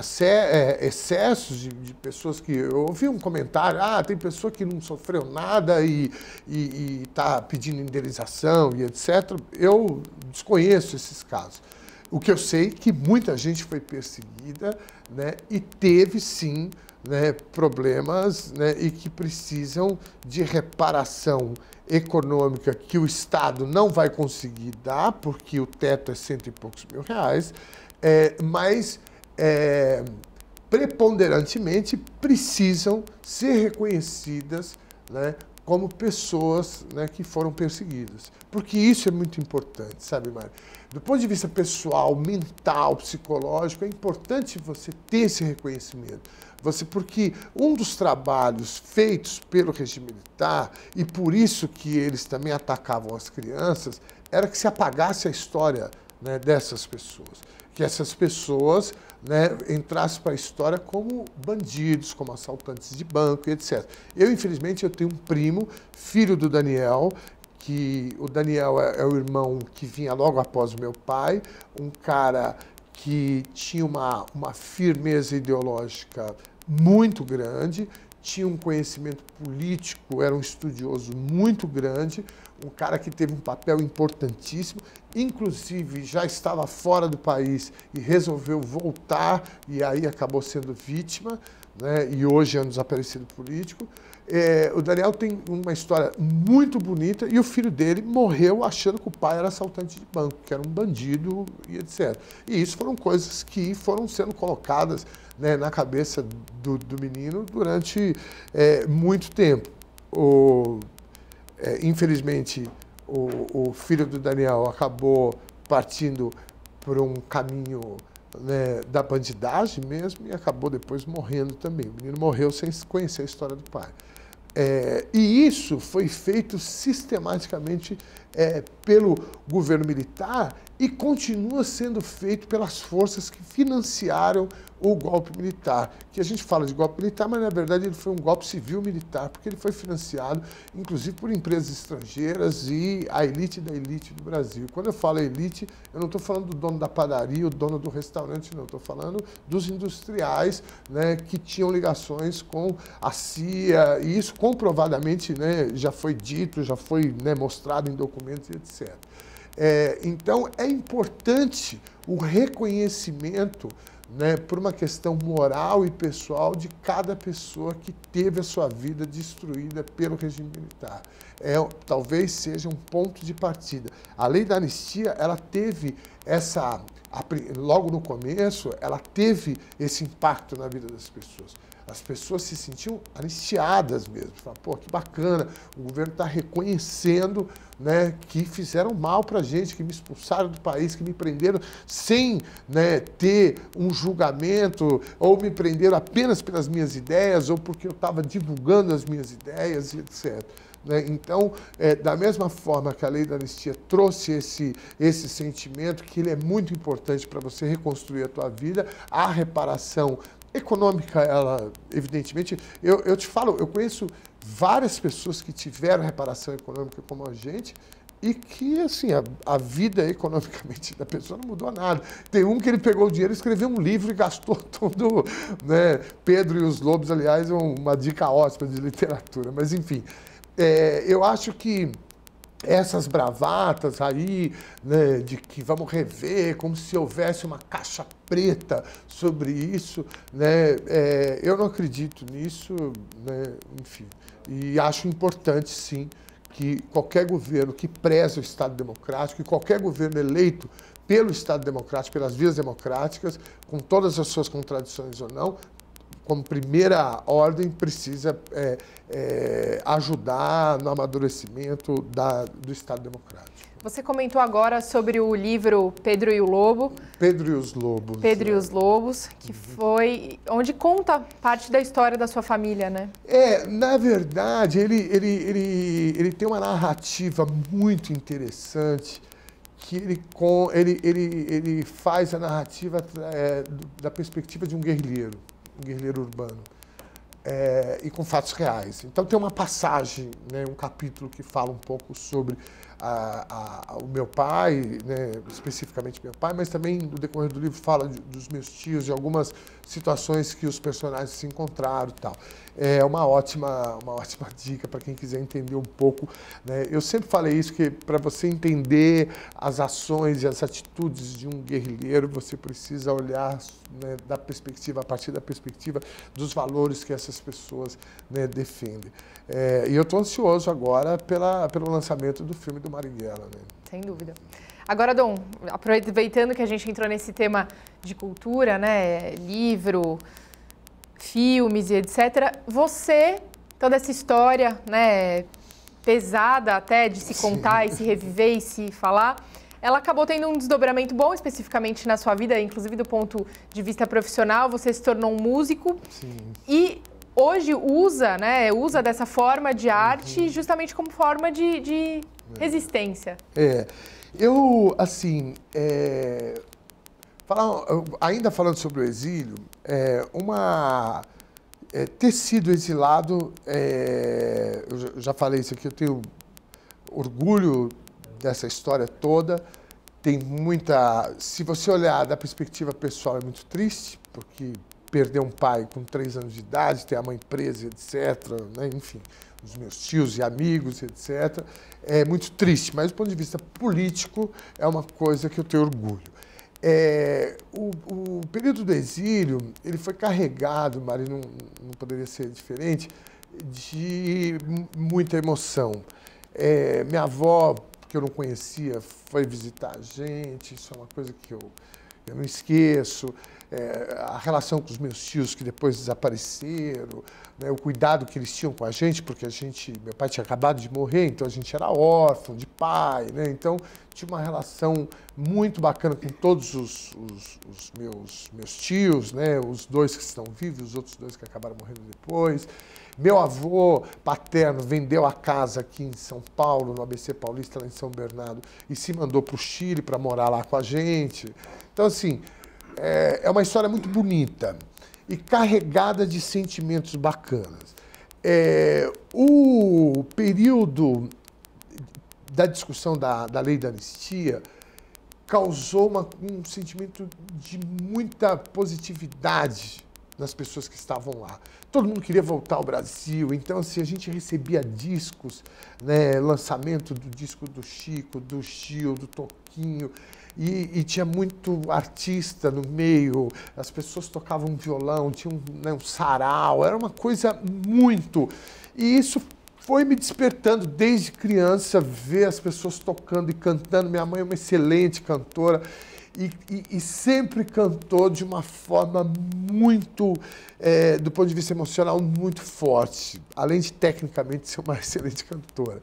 excessos de pessoas que... Eu ouvi um comentário, tem pessoa que não sofreu nada e está pedindo indenização e etc. Eu desconheço esses casos. O que eu sei é que muita gente foi perseguida, né, e teve, sim, né, problemas, né, e que precisam de reparação econômica que o Estado não vai conseguir dar, porque o teto é R$100 e poucos mil, mas preponderantemente precisam ser reconhecidas, né, como pessoas, né, que foram perseguidas. Porque isso é muito importante, sabe, Mário? Do ponto de vista pessoal, mental, psicológico, é importante você ter esse reconhecimento. Porque um dos trabalhos feitos pelo regime militar, e por isso que eles também atacavam as crianças, era que se apagasse a história, né, dessas pessoas. Que essas pessoas, né, entrassem para a história como bandidos, como assaltantes de banco, etc. Eu, infelizmente, eu tenho um primo, filho do Daniel, que o Daniel é o irmão que vinha logo após o meu pai, um cara que tinha uma firmeza ideológica muito grande, tinha um conhecimento político, era um estudioso muito grande, um cara que teve um papel importantíssimo, inclusive já estava fora do país e resolveu voltar, e aí acabou sendo vítima, né, e hoje é um desaparecido político. O Daniel tem uma história muito bonita e o filho dele morreu achando que o pai era assaltante de banco, que era um bandido e etc. E isso foram coisas que foram sendo colocadas, né, na cabeça do menino durante muito tempo. Infelizmente, o filho do Daniel acabou partindo por um caminho, né, da bandidagem mesmo e acabou depois morrendo também. O menino morreu sem conhecer a história do pai. E isso foi feito sistematicamente pelo governo militar e continua sendo feito pelas forças que financiaram o golpe militar. Que a gente fala de golpe militar, mas na verdade ele foi um golpe civil-militar, porque ele foi financiado, inclusive, por empresas estrangeiras e a elite da elite do Brasil. Quando eu falo elite, eu não estou falando do dono da padaria, o dono do restaurante, não. Estou falando dos industriais, né, que tinham ligações com a CIA, e isso comprovadamente, né, já foi dito, já foi, né, mostrado em documentos, etc. Então, é importante o reconhecimento, né, por uma questão moral e pessoal de cada pessoa que teve a sua vida destruída pelo regime militar. Talvez seja um ponto de partida. A lei da anistia, ela teve logo no começo, ela teve esse impacto na vida das pessoas. As pessoas se sentiam anistiadas mesmo. Falaram, pô, que bacana, o governo está reconhecendo, né, que fizeram mal para a gente, que me expulsaram do país, que me prenderam sem, né, ter um julgamento, ou me prenderam apenas pelas minhas ideias, ou porque eu estava divulgando as minhas ideias, e etc. Então, da mesma forma que a lei da anistia trouxe esse sentimento, que ele é muito importante para você reconstruir a tua vida, a reparação econômica, ela, evidentemente, eu te falo, eu conheço várias pessoas que tiveram reparação econômica como a gente e que, assim, a vida economicamente da pessoa não mudou nada. Tem um que ele pegou o dinheiro, escreveu um livro e gastou tudo, né? Pedro e os Lobos, aliás, é uma dica ótima de literatura, mas enfim, eu acho que essas bravatas aí, né, de que vamos rever, como se houvesse uma caixa preta sobre isso, né, eu não acredito nisso, né, enfim. E acho importante, sim, que qualquer governo que preze o Estado democrático, que qualquer governo eleito pelo Estado democrático, pelas vias democráticas, com todas as suas contradições ou não, como primeira ordem, precisa ajudar no amadurecimento do Estado democrático.
Você comentou agora sobre o livro Pedro e o Lobo.
Pedro e os Lobos.
Pedro e os Lobos, que foi onde conta parte da história da sua família, né?
Na verdade, ele tem uma narrativa muito interessante, que ele faz a narrativa da perspectiva de um guerrilheiro urbano, e com fatos reais. Então tem uma passagem, né, um capítulo que fala um pouco sobre o meu pai, né, especificamente meu pai, mas também no decorrer do livro fala dos meus tios, de algumas situações que os personagens se encontraram e tal. É uma ótima dica para quem quiser entender um pouco, né? Eu sempre falei isso, que para você entender as ações e as atitudes de um guerrilheiro, você precisa olhar, né, a partir da perspectiva dos valores que essas pessoas, né, defendem. E eu estou ansioso agora pelo lançamento do filme do Marighella, né?
Sem dúvida. Agora, Dom, aproveitando que a gente entrou nesse tema de cultura, né, livro, filmes e etc., toda essa história, né, pesada até de se contar e se reviver e se falar, ela acabou tendo um desdobramento bom, especificamente na sua vida, inclusive do ponto de vista profissional. Você se tornou um músico. Sim. E hoje usa dessa forma de arte justamente como forma de resistência.
Eu, assim, ainda falando sobre o exílio, ter sido exilado, eu já falei isso aqui, eu tenho orgulho dessa história toda. Tem se você olhar da perspectiva pessoal, é muito triste, porque perder um pai com 3 anos de idade, ter a mãe presa, etc., né? Enfim, os meus tios e amigos, etc., é muito triste, mas do ponto de vista político é uma coisa que eu tenho orgulho. O período do exílio, ele foi carregado, Mari, não poderia ser diferente, de muita emoção. Minha avó, que eu não conhecia, foi visitar a gente, isso é uma coisa que eu não esqueço. A relação com os meus tios que depois desapareceram, né, o cuidado que eles tinham com a gente, porque meu pai tinha acabado de morrer, então a gente era órfão de pai, né, então tinha uma relação muito bacana com todos os meus tios, né, os 2 que estão vivos, os outros 2 que acabaram morrendo depois. Meu avô paterno vendeu a casa aqui em São Paulo, no ABC Paulista, lá em São Bernardo, e se mandou para o Chile para morar lá com a gente. Então, assim, é uma história muito bonita e carregada de sentimentos bacanas. O período da discussão da lei da anistia causou um sentimento de muita positividade nas pessoas que estavam lá. Todo mundo queria voltar ao Brasil, então assim, a gente recebia discos, né, lançamento do disco do Chico, do Gil, do Toquinho, e tinha muito artista no meio, as pessoas tocavam violão, tinha um sarau, era uma coisa muito... E isso foi me despertando desde criança, ver as pessoas tocando e cantando. Minha mãe é uma excelente cantora e sempre cantou de uma forma muito, do ponto de vista emocional, muito forte, além de tecnicamente ser uma excelente cantora.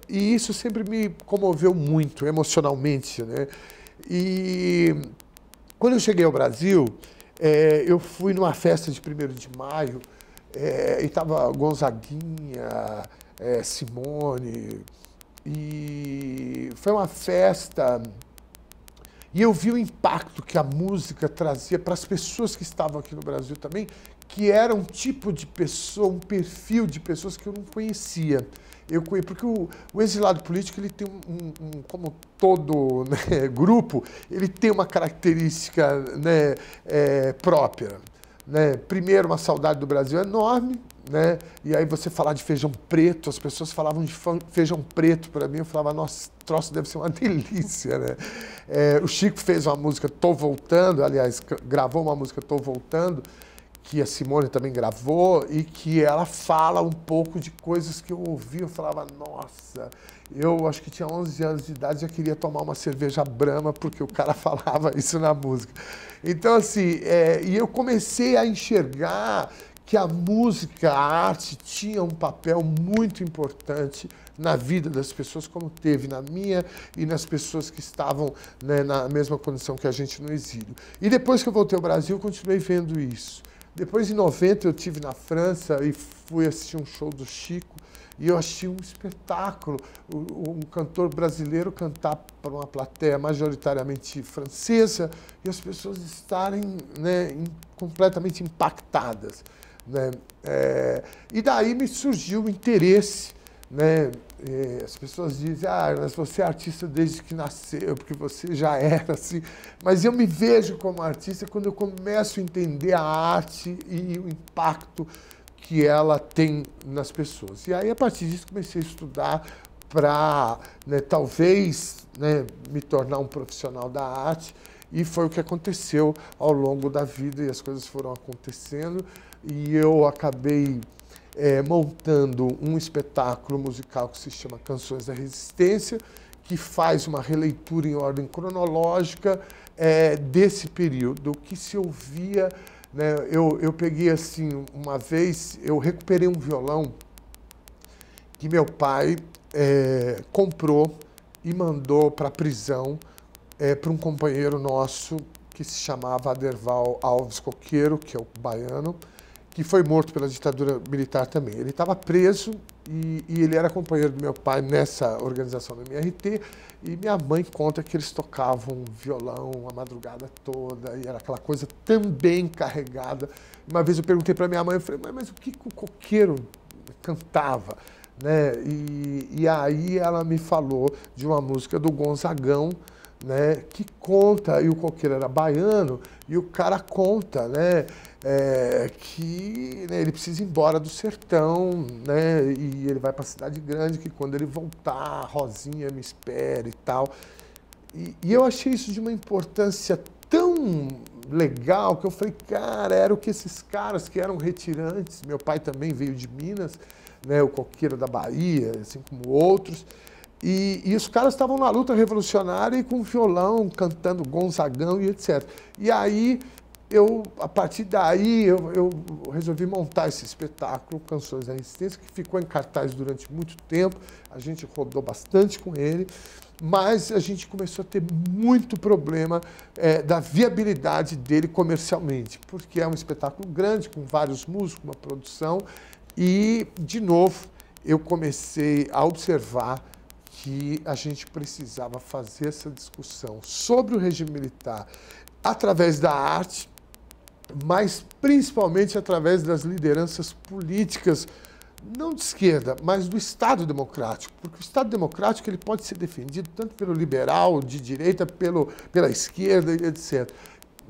E isso sempre me comoveu muito, emocionalmente, né? E quando eu cheguei ao Brasil, eu fui numa festa de 1º de maio, e estava Gonzaguinha, Simone, e foi uma festa, e eu vi o impacto que a música trazia para as pessoas que estavam aqui no Brasil também, que era um tipo de pessoa, um perfil de pessoas que eu não conhecia. Porque o exilado político, ele tem como todo, né, grupo, ele tem uma característica, né, própria. Né? Primeiro, uma saudade do Brasil enorme, né? E aí você falar de feijão preto, as pessoas falavam de feijão preto para mim, eu falava, nossa, troço deve ser uma delícia, né? O Chico fez uma música Tô Voltando, aliás, gravou uma música Tô Voltando, que a Simone também gravou, e que ela fala um pouco de coisas que eu ouvi, eu falava, nossa, eu acho que tinha 11 anos de idade, já queria tomar uma cerveja Brahma, porque o cara falava isso na música. Então, assim, e eu comecei a enxergar que a música, a arte, tinha um papel muito importante na vida das pessoas, como teve na minha e nas pessoas que estavam, né, na mesma condição que a gente no exílio. E depois que eu voltei ao Brasil, eu continuei vendo isso. Depois, em 90, eu estive na França e fui assistir um show do Chico, e eu achei um espetáculo, um cantor brasileiro cantar para uma plateia majoritariamente francesa e as pessoas estarem, né, completamente impactadas. Né? E daí me surgiu o interesse, né? As pessoas dizem, mas você é artista desde que nasceu, porque você já era assim. Mas eu me vejo como artista quando eu começo a entender a arte e o impacto que ela tem nas pessoas. E aí, a partir disso, comecei a estudar para, né, talvez, né, me tornar um profissional da arte. E foi o que aconteceu ao longo da vida, e as coisas foram acontecendo. E eu acabei montando um espetáculo musical que se chama Canções da Resistência, que faz uma releitura em ordem cronológica desse período, que se ouvia, né, eu peguei assim, uma vez, eu recuperei um violão que meu pai comprou e mandou para a prisão para um companheiro nosso que se chamava Aderval Alves Coqueiro, que é o baiano, que foi morto pela ditadura militar também. Ele estava preso e ele era companheiro do meu pai nessa organização da MRT, e minha mãe conta que eles tocavam violão a madrugada toda, e era aquela coisa também carregada. Uma vez eu perguntei para minha mãe, eu falei, mas o que o Coqueiro cantava? Né? E aí ela me falou de uma música do Gonzagão, né, que conta, e o Coqueiro era baiano, e o cara conta, né, que, né, ele precisa ir embora do sertão, né, e ele vai para a cidade grande, que quando ele voltar, Rosinha me espera e tal. E eu achei isso de uma importância tão legal, que eu falei, cara, era o que esses caras que eram retirantes, meu pai também veio de Minas, né, o Coqueiro da Bahia, assim como outros, E os caras estavam na luta revolucionária e com violão, cantando Gonzagão e etc. E aí, a partir daí, eu resolvi montar esse espetáculo, Canções da Resistência, que ficou em cartaz durante muito tempo. A gente rodou bastante com ele, mas a gente começou a ter muito problema da viabilidade dele comercialmente, porque é um espetáculo grande, com vários músicos, uma produção. E, de novo, eu comecei a observar que a gente precisava fazer essa discussão sobre o regime militar através da arte, mas principalmente através das lideranças políticas, não de esquerda, mas do Estado democrático, porque o Estado democrático ele pode ser defendido tanto pelo liberal, de direita, pela esquerda, etc.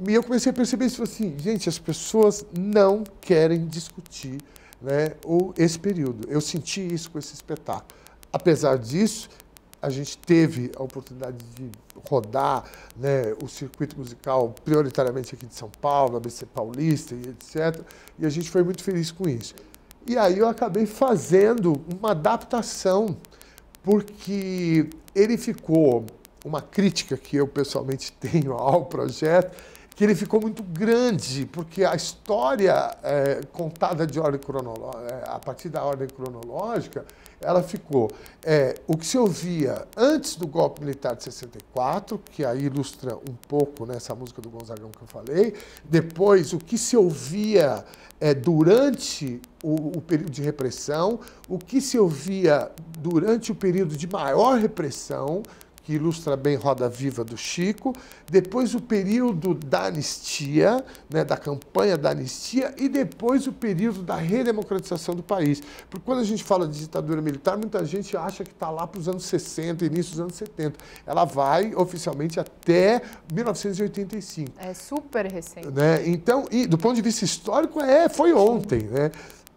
E eu comecei a perceber isso assim, gente, as pessoas não querem discutir, né, esse período. Eu senti isso com esse espetáculo. Apesar disso, a gente teve a oportunidade de rodar, né, o circuito musical prioritariamente aqui de São Paulo, ABC Paulista e etc. E a gente foi muito feliz com isso. E aí eu acabei fazendo uma adaptação, porque ele ficou, uma crítica que eu pessoalmente tenho ao projeto, que ele ficou muito grande, porque a história contada de ordem cronológica, a partir da ordem cronológica, ela ficou o que se ouvia antes do golpe militar de 64, que aí ilustra um pouco nessa música do Gonzagão que eu falei, depois o que se ouvia durante o período de repressão, o que se ouvia durante o período de maior repressão, que ilustra bem Roda Viva do Chico, depois o período da anistia, né, da campanha da anistia, e depois o período da redemocratização do país. Porque quando a gente fala de ditadura militar, muita gente acha que está lá para os anos 60, início dos anos 70. Ela vai oficialmente até 1985.
É super recente.
Né? Então, e do ponto de vista histórico, foi ontem. Né?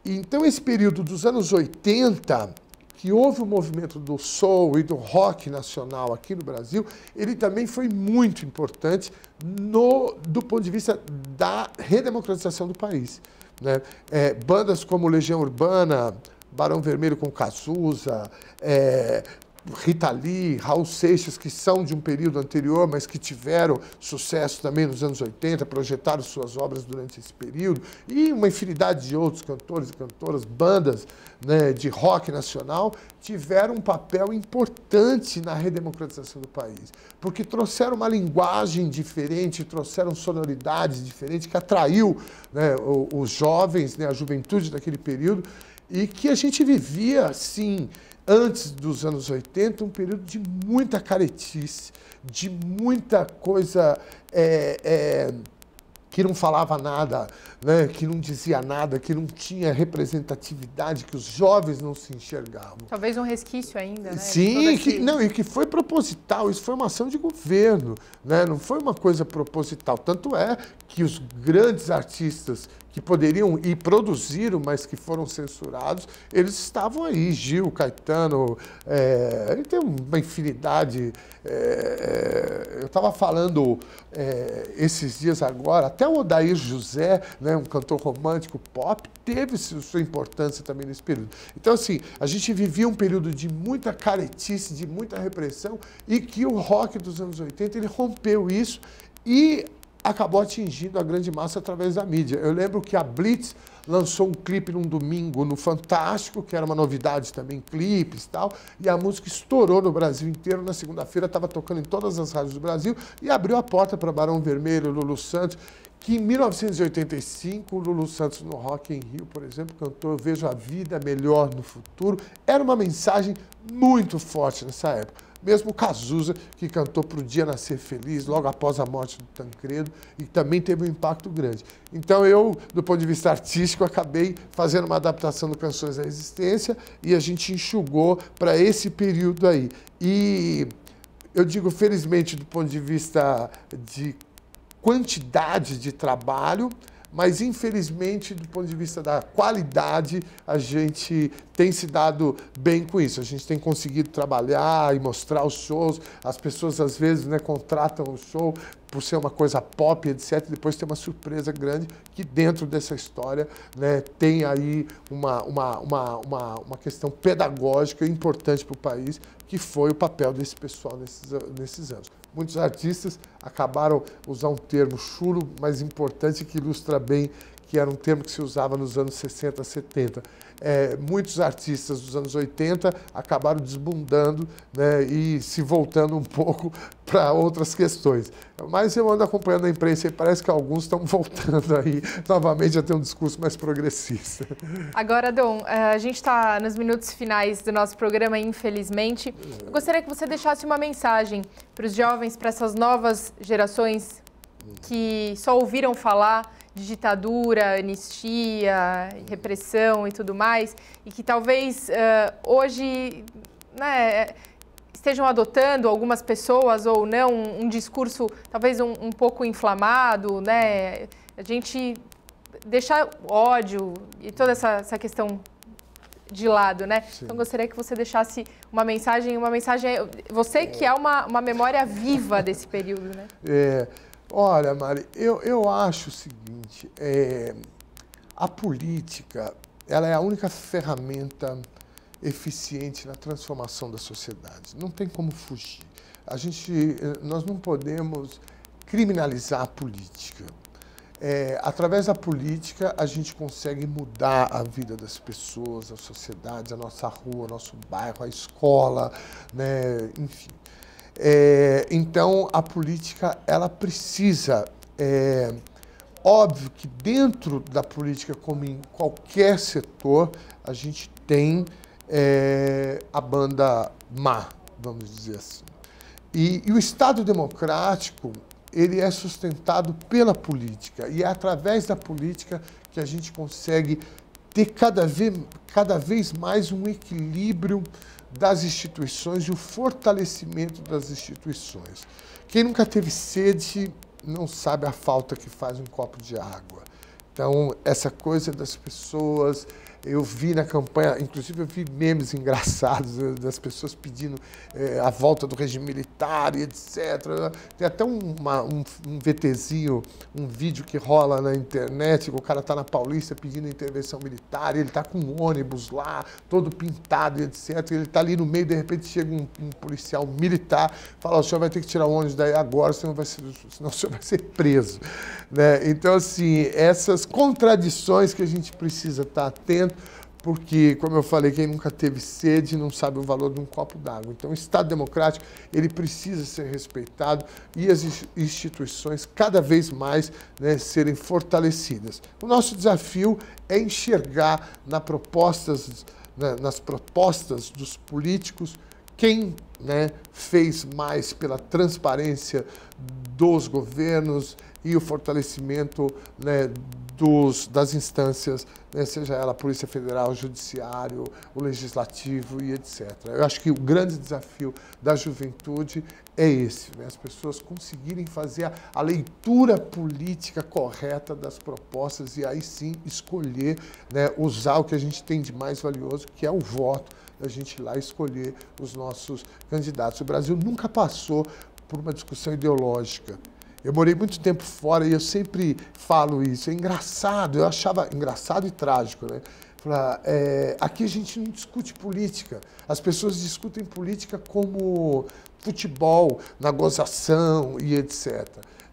Então, esse período dos anos 80... que houve o movimento do soul e do rock nacional aqui no Brasil, ele também foi muito importante do ponto de vista da redemocratização do país. Né? Bandas como Legião Urbana, Barão Vermelho com Cazuza, Rita Lee, Raul Seixas, que são de um período anterior, mas que tiveram sucesso também nos anos 80, projetaram suas obras durante esse período, e uma infinidade de outros cantores e cantoras, bandas, né, de rock nacional, tiveram um papel importante na redemocratização do país, porque trouxeram uma linguagem diferente, trouxeram sonoridades diferentes, que atraiu, né, os jovens, né, a juventude daquele período, e que a gente vivia, assim, antes dos anos 80, um período de muita caretice, de muita coisa que não falava nada, né, que não dizia nada, que não tinha representatividade, que os jovens não se enxergavam.
Talvez um resquício ainda, né?
Sim, e que foi proposital, isso foi uma ação de governo, né, não foi uma coisa proposital. Tanto é que os grandes artistas que poderiam e produziram, mas que foram censurados, eles estavam aí, Gil, Caetano, ele tem uma infinidade. Eu estava falando esses dias agora, até o Odair José, né, um cantor romântico pop, teve sua importância também nesse período. Então, assim, a gente vivia um período de muita caretice, de muita repressão, e que o rock dos anos 80, ele rompeu isso e acabou atingindo a grande massa através da mídia. Eu lembro que a Blitz lançou um clipe num domingo no Fantástico, que era uma novidade também, clipes e tal, e a música estourou no Brasil inteiro. Na segunda-feira estava tocando em todas as rádios do Brasil e abriu a porta para Barão Vermelho, Lulu Santos, que em 1985, o Lulu Santos no Rock in Rio, por exemplo, cantou Eu Vejo a Vida Melhor no Futuro. Era uma mensagem muito forte nessa época. Mesmo o Cazuza, que cantou Pro Dia Nascer Feliz, logo após a morte do Tancredo, e também teve um impacto grande. Então eu, do ponto de vista artístico, acabei fazendo uma adaptação do Canções da Resistência e a gente enxugou para esse período aí. E eu digo, felizmente, do ponto de vista de quantidade de trabalho, mas, infelizmente, do ponto de vista da qualidade, a gente tem se dado bem com isso. A gente tem conseguido trabalhar e mostrar os shows. As pessoas, às vezes, né, contratam o show por ser uma coisa pop, etc., depois tem uma surpresa grande que dentro dessa história, né, tem aí uma questão pedagógica importante para o país, que foi o papel desse pessoal nesses anos. Muitos artistas acabaram usando um termo chulo, mas importante, que ilustra bem, que era um termo que se usava nos anos 60, 70. Muitos artistas dos anos 80 acabaram desbundando, né, e se voltando um pouco para outras questões. Mas eu ando acompanhando a imprensa e parece que alguns estão voltando aí novamente a ter um discurso mais progressista.
Agora, Dom, a gente está nos minutos finais do nosso programa, infelizmente. Eu gostaria que você deixasse uma mensagem para os jovens, para essas novas gerações que só ouviram falar de ditadura, anistia, repressão e tudo mais, e que talvez hoje, né, estejam adotando, algumas pessoas ou não, um discurso talvez um pouco inflamado, né? A gente deixar ódio e toda essa questão de lado, né? Sim. Então, gostaria que você deixasse uma mensagem, você que é uma memória viva desse período, né?
Olha, Mari, eu acho o seguinte, a política, ela é a única ferramenta eficiente na transformação da sociedade. Não tem como fugir. Nós não podemos criminalizar a política. Através da política, a gente consegue mudar a vida das pessoas, a sociedade, a nossa rua, o nosso bairro, a escola, né? Enfim. Então, a política, ela precisa, óbvio que dentro da política, como em qualquer setor, a gente tem a banda má, vamos dizer assim. E o Estado democrático, ele é sustentado pela política, e é através da política que a gente consegue ter cada vez mais um equilíbrio das instituições e o fortalecimento das instituições. Quem nunca teve sede não sabe a falta que faz um copo de água. Então, essa coisa das pessoas, eu vi na campanha, inclusive eu vi memes engraçados das pessoas pedindo a volta do regime militar e etc. Tem até um VTzinho, um vídeo que rola na internet, o cara está na Paulista pedindo intervenção militar, ele está com um ônibus lá, todo pintado e etc. Ele está ali no meio, de repente chega um policial militar, fala, o senhor vai ter que tirar o ônibus daí agora, senão o senhor vai ser preso. Né? Então, assim, essas contradições que a gente precisa estar atento, porque, como eu falei, quem nunca teve sede não sabe o valor de um copo d'água. Então, o Estado democrático, ele precisa ser respeitado e as instituições cada vez mais, né, serem fortalecidas. O nosso desafio é enxergar nas propostas dos políticos quem, né, fez mais pela transparência dos governos e o fortalecimento, né, das instâncias, né, seja ela a Polícia Federal, o Judiciário, o Legislativo e etc. Eu acho que o grande desafio da juventude é esse, né, as pessoas conseguirem fazer a leitura política correta das propostas e aí sim escolher, né, usar o que a gente tem de mais valioso, que é o voto, a gente ir lá escolher os nossos candidatos. O Brasil nunca passou por uma discussão ideológica. Eu morei muito tempo fora e eu sempre falo isso. É engraçado, eu achava engraçado e trágico, né? Aqui a gente não discute política. As pessoas discutem política como futebol, na gozação e etc.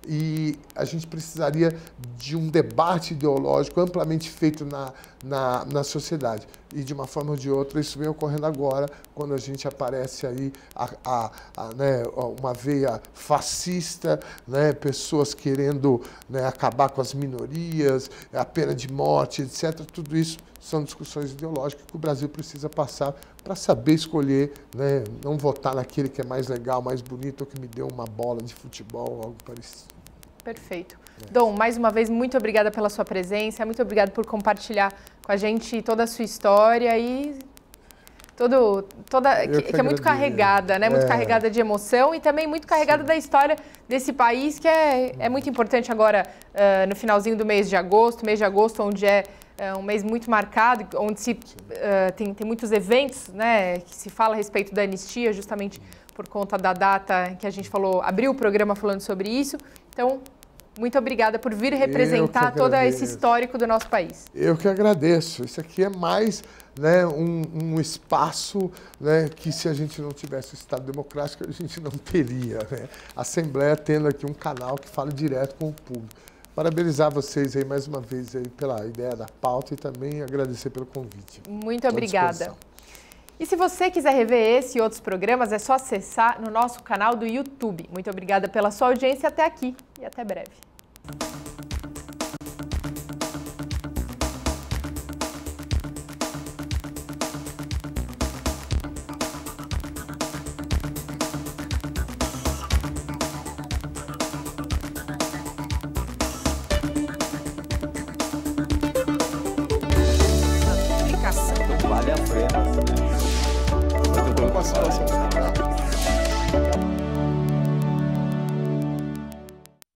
E a gente precisaria de um debate ideológico amplamente feito na sociedade. E, de uma forma ou de outra, isso vem ocorrendo agora, quando a gente aparece aí né, uma veia fascista, né, pessoas querendo, né, acabar com as minorias, a pena de morte, etc. Tudo isso são discussões ideológicas que o Brasil precisa passar para saber escolher, né, não votar naquele que é mais legal, mais bonito, ou que me deu uma bola de futebol ou algo parecido.
Perfeito. Dom, mais uma vez, muito obrigada pela sua presença, muito obrigada por compartilhar com a gente toda a sua história e que é muito carregada, né? Muito carregada de emoção e também muito carregada da história desse país, que é muito importante agora no finalzinho do mês de agosto, onde é um mês muito marcado, onde tem muitos eventos, né, que se fala a respeito da anistia, justamente por conta da data que a gente falou, abriu o programa falando sobre isso. Então, muito obrigada por vir representar todo esse histórico do nosso país.
Eu que agradeço. Isso aqui é mais, né, um espaço, né, que se a gente não tivesse o Estado Democrático, a gente não teria, né? A Assembleia tendo aqui um canal que fala direto com o público. Parabenizar vocês aí mais uma vez aí pela ideia da pauta e também agradecer pelo convite.
Muito obrigada. E se você quiser rever esse e outros programas, é só acessar no nosso canal do YouTube. Muito obrigada pela sua audiência até aqui e até breve.